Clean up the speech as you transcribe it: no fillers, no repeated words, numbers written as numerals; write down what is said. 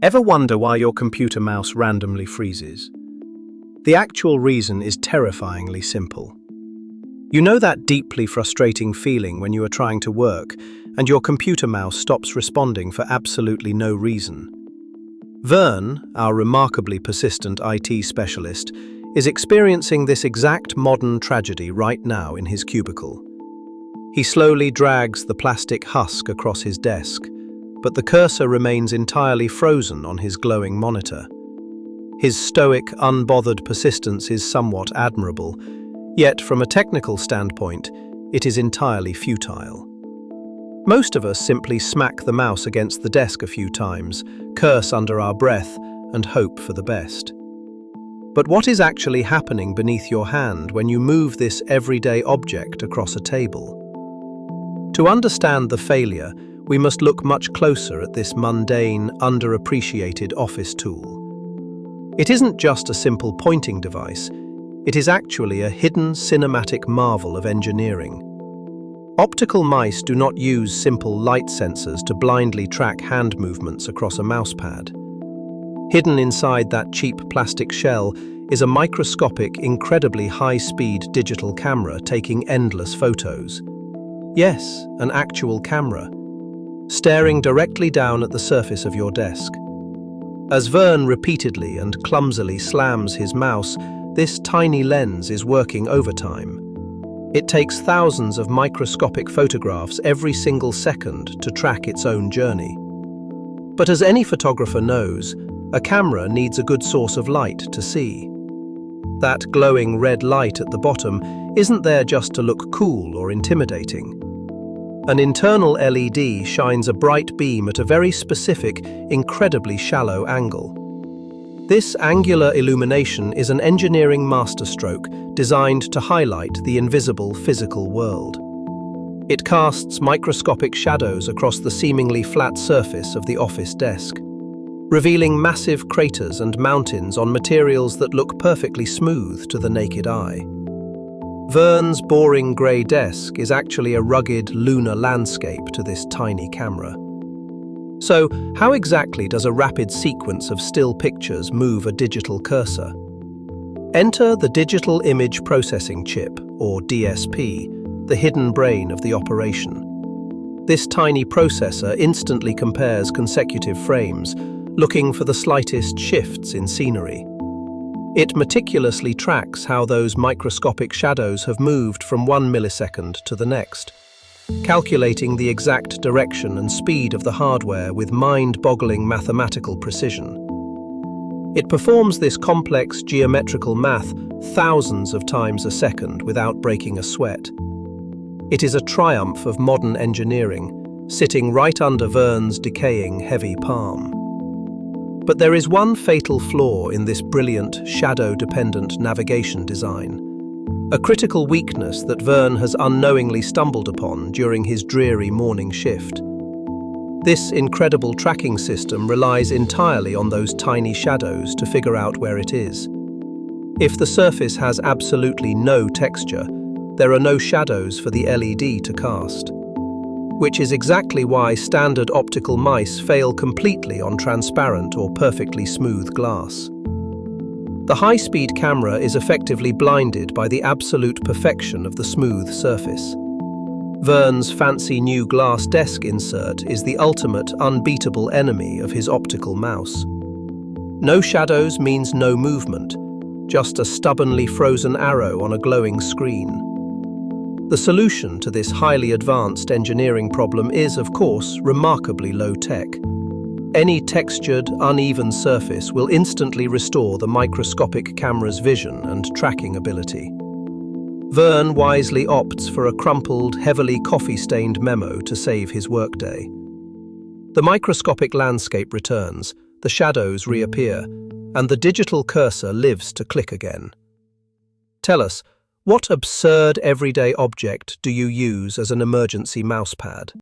Ever wonder why your computer mouse randomly freezes? The actual reason is terrifyingly simple. You know that deeply frustrating feeling when you are trying to work and your computer mouse stops responding for absolutely no reason? Vern, our remarkably persistent IT specialist, is experiencing this exact modern tragedy right now in his cubicle. He slowly drags the plastic husk across his desk, but the cursor remains entirely frozen on his glowing monitor. His stoic, unbothered persistence is somewhat admirable, yet from a technical standpoint, it is entirely futile. Most of us simply smack the mouse against the desk a few times, curse under our breath, and hope for the best. But what is actually happening beneath your hand when you move this everyday object across a table? To understand the failure, we must look much closer at this mundane, underappreciated office tool. It isn't just a simple pointing device, it is actually a hidden cinematic marvel of engineering. Optical mice do not use simple light sensors to blindly track hand movements across a mousepad. Hidden inside that cheap plastic shell is a microscopic, incredibly high-speed digital camera taking endless photos. Yes, an actual camera, staring directly down at the surface of your desk. As Vern repeatedly and clumsily slams his mouse, this tiny lens is working overtime. It takes thousands of microscopic photographs every single second to track its own journey. But as any photographer knows, a camera needs a good source of light to see. That glowing red light at the bottom isn't there just to look cool or intimidating. An internal LED shines a bright beam at a very specific, incredibly shallow angle. This angular illumination is an engineering masterstroke designed to highlight the invisible physical world. It casts microscopic shadows across the seemingly flat surface of the office desk, revealing massive craters and mountains on materials that look perfectly smooth to the naked eye. Vern's boring grey desk is actually a rugged lunar landscape to this tiny camera. So, how exactly does a rapid sequence of still pictures move a digital cursor? Enter the Digital Image Processing Chip, or DSP, the hidden brain of the operation. This tiny processor instantly compares consecutive frames, looking for the slightest shifts in scenery. It meticulously tracks how those microscopic shadows have moved from 1 millisecond to the next, calculating the exact direction and speed of the hardware with mind-boggling mathematical precision. It performs this complex geometrical math thousands of times a second without breaking a sweat. It is a triumph of modern engineering, sitting right under Vern's decaying heavy palm. But there is one fatal flaw in this brilliant, shadow-dependent navigation design. A critical weakness that Vern has unknowingly stumbled upon during his dreary morning shift. This incredible tracking system relies entirely on those tiny shadows to figure out where it is. If the surface has absolutely no texture, there are no shadows for the LED to cast. Which is exactly why standard optical mice fail completely on transparent or perfectly smooth glass. The high-speed camera is effectively blinded by the absolute perfection of the smooth surface. Vern's fancy new glass desk insert is the ultimate unbeatable enemy of his optical mouse. No shadows means no movement, just a stubbornly frozen arrow on a glowing screen. The solution to this highly advanced engineering problem is, of course, remarkably low-tech. Any textured, uneven surface will instantly restore the microscopic camera's vision and tracking ability. Vern wisely opts for a crumpled, heavily coffee-stained memo to save his workday. The microscopic landscape returns, the shadows reappear, and the digital cursor lives to click again. Tell us, what absurd everyday object do you use as an emergency mousepad?